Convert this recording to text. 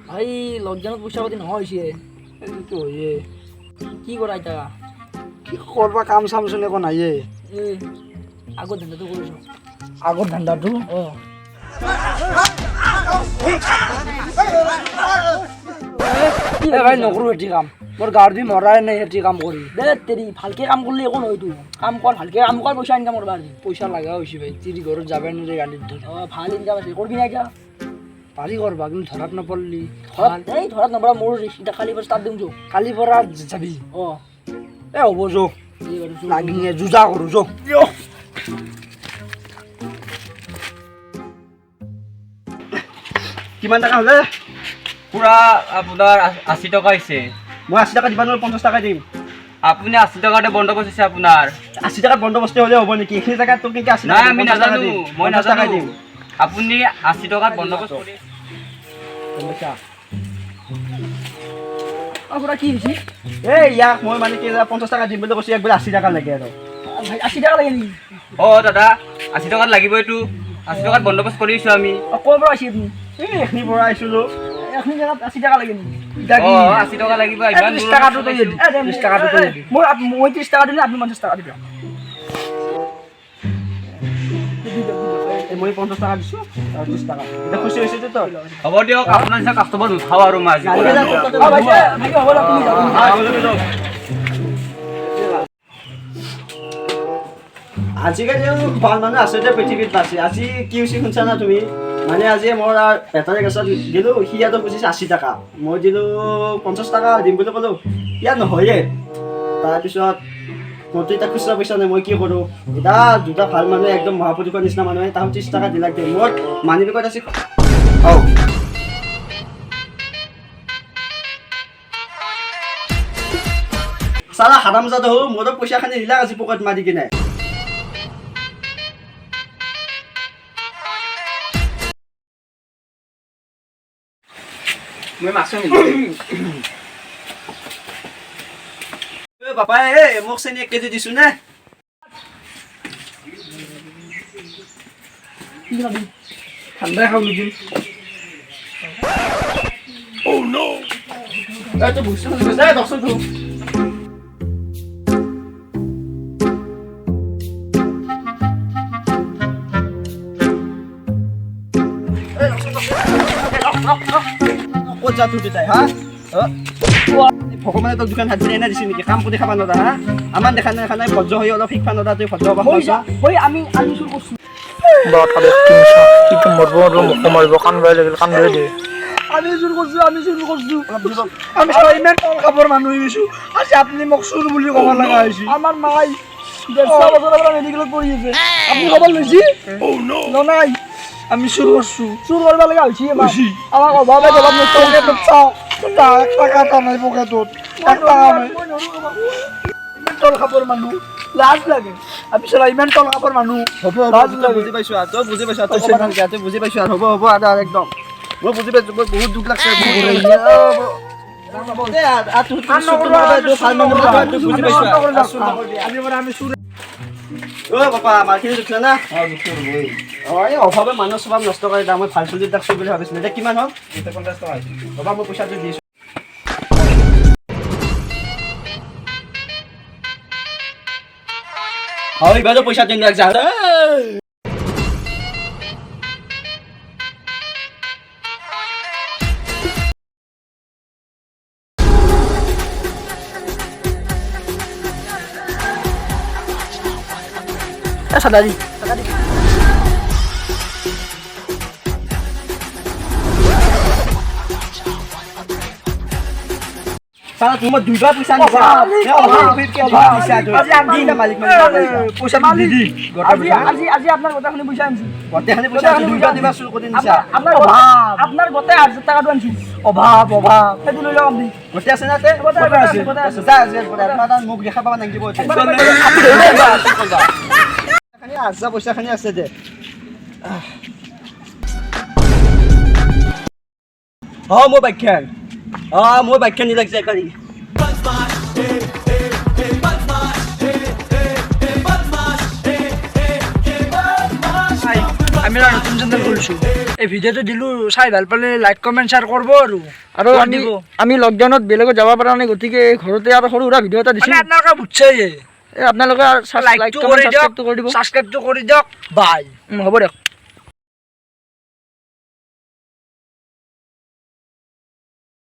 ভাই লকডাউনত পইচা পাতি নোহোৱা হৈছে এইটো হয়ে কি কৰা এতিয়া কি কৰবা কাম চাম চোন একো নাইয়ে এই আগৰ ধান্দাটো কৰিছোঁ আগৰ ধান্দাটো অঁ ভাই নকৰো এটি কাম মোৰ গাৰ দি মৰাই নাই এটি কাম কৰি দে তেৰি ভালকে কাম কৰিলে একো নহয়তো কাম কৰ ভালকে কাম কৰ পইচা ইনকাম কৰবা পাৰি পইচা লগা হৈছে ভাই তিৰি ঘৰত যাবাই নোৱাৰি গাড়ীত ধৰি অঁ ভাল ইনকাম আছে কৰবি না এতিয়া পাৰি কৰবা কিন্তু ধৰাত নপৰলি ঘৰত এই ঘৰত নপৰা মোৰ এতিয়া কালি পৰা ষ্টাৰ্ট দিম যো কালিৰ পৰা যাবি অঁ এ হ'ব যো এই বাৰু যো। লাগি যুঁজা কৰো যো কিমান টকা হ'লে পুৰা আপোনাৰ 80 টকা হৈছে মই 80 টকা দিবা নোৱাৰো 50 টকা দিম আপুনি 80 টকাতে বন্দোবস্ত হৈছে আপোনাৰ 80 টকাত বন্দোবস্ত হ'লে হ'ব নেকি এইখিনি জেগাত তোক কি 80 নাই আমি 50 টকা নাজানো দিম, মই 50 টকা নাজানো দিম আপুনি 80 টকাত বন্দোবস্ত কৰি অঁ পুৰা কি হৈছে এই ইয়াক মই মানে কি 50 টকা দিম বুলি কৈছো একবাৰে 80 টকা লাগে আৰু ভাই 80 টকা লাগে নেকি অঁ দাদা 80 টকাত লাগিবইতো 80 টকাত বন্দোবস্ত কৰিছোঁ আমি অঁ ক'ৰ পৰা আহিছে আপুনি এই এইখিনি পৰা আহিছিলোঁ এইখিনি জেগাত 80 টকা লাগে নেকি অঁ 80 টকা লাগিব ইমান 30 টকাটো তই দি 30 টকাটো তই দি মই 30 টকা দিম আপুনি 50 টকা দিব মই 50 টকা দিছোঁ আৰু 30 টকা এটা খুচি হৈছে তই হ'ব দিয়ক আপোনাৰ নিচিনা কাষ্টমাৰ নুঠাওঁ আৰু মই আজি আজিকালি ভাল মানুহ আছে যে পৃথিৱীত বাছি আজি কি হৈছে শুনছা না তুমি মানে আজি মোৰ বেটাৰী গেছত দিলোঁ সি ইয়াতো খুজিছে 80 টকা মই দিলোঁ 50 টকা দিম বুলি ক'লোঁ ইয়াত নহয়ে তাৰপিছত মোৰতো এতিয়া খুচুৰা পইচা নাই মই কি কৰোঁ এতিয়া দুটা ভাল মানুহ একদম মহাপুৰুষৰ নিচিনা মানুহে তাহোঁ 30 টকা দিলাক দিয়ে মোৰ মানি বেগত আছে চালা হাৰামজাদা হওঁ মোৰো পইচাখিনি দিলাক আজি পকেট মাৰি কিনে মই মাছো বাপাই মোক চেনি 1 কেজি দিছোঁ নে ঠাণ্ডাই খাওঁ নেকি এইটো বস্তু দহচোন ক'ত যা তোৰ দেউতাই হা ভগৱানে তোক দোকান হাত এনে দিছে নেকি কাম কৰি খাব নৰা হা আমাৰ দেখা নাই ভদ্ৰ হৈ অলপ শিকবা নৰা তই ভদ্ৰ হ'ব হৈ যা হৈ আমি চুৰ কৰিছোঁ আমি চুৰ কৰিছোঁ আমি চব ইমান কম কাপোৰ মানুহ হৈ গৈছোঁ আজি আপুনি মোক চুৰ বুলি ক'ব লগা হৈছে আমাৰ মাই 150 বছৰৰ পৰা মেডিকেলত পঢ়ি আছে আপুনি খবৰ লৈছে নাই আমি চুৰ কৰিছোঁ চুৰ কৰিব লগা হৈছে আমাক অভাৱে জবাব নষ্ট চাওঁ টাকা নাই পকেটত টাকা নাই ইমান তল খাপৰ মানুহ লাজ লাগে আমি চলা ইমান তল খাপৰ মানুহ হ'ব বুজি পাইছোঁ আৰু তই বুজি পাইছোঁ তই ক'ব নালাগে তই বুজি পাইছোঁ আৰু হ'ব আৰু একদম মই বুজি পাইছোঁ মই বহুত দুখ লাগছে অভাৱে মানুহ স্বভাৱ নষ্ট কৰে মই ভাল চলি দেখছো বুলি ভাবিছিলোঁ এতিয়া কিমান হ'ল 50 টকা হ'ব মই পইচাটো দিছোঁ হয় বাইদেউ পইচা দিন লাগ যা সাদারি সারা তোমার দুইবার পয়সা নিছা পয়সা মালিক দিদি আজি আপনার কথা শুনি পয়সা আনছি গোটেইখানি পয়সা দুইবার দিবা চুৰ কৰি নিছা আপনাৰ গোটেই 1000 টাকা আনছি অভাৱ সেইটো লৈ লওক আপনি গোটেই আছে না তে আছে যা আপোনাৰ মুখ দেখা পাবা নাগিব খানি আজা পয়সা খানি আছে দে মোৰ বাইকখন নি লাগিছে কালি আমি এটা নতুন চেনেল খুলিছোঁ এই ভিডিঅ'টো দিলোঁ চাই ভাল পালে লাইক কমেণ্ট শ্বেয়াৰ কৰিব আৰু আমি লকডাউনত বেলেগত যাব পৰা নাই গতিকে ঘৰতে আৰু সৰু সুৰা ভিডিঅ' এটা দিছোঁ মানে আপোনালোকে বুজছে আপোনালোকে লাইকটো কৰি দিয়ক সাবস্ক্ৰাইবটো কৰি দিব ছাবস্ক্ৰাইবটো কৰি দিয়ক বাই হ'ব দিয়ক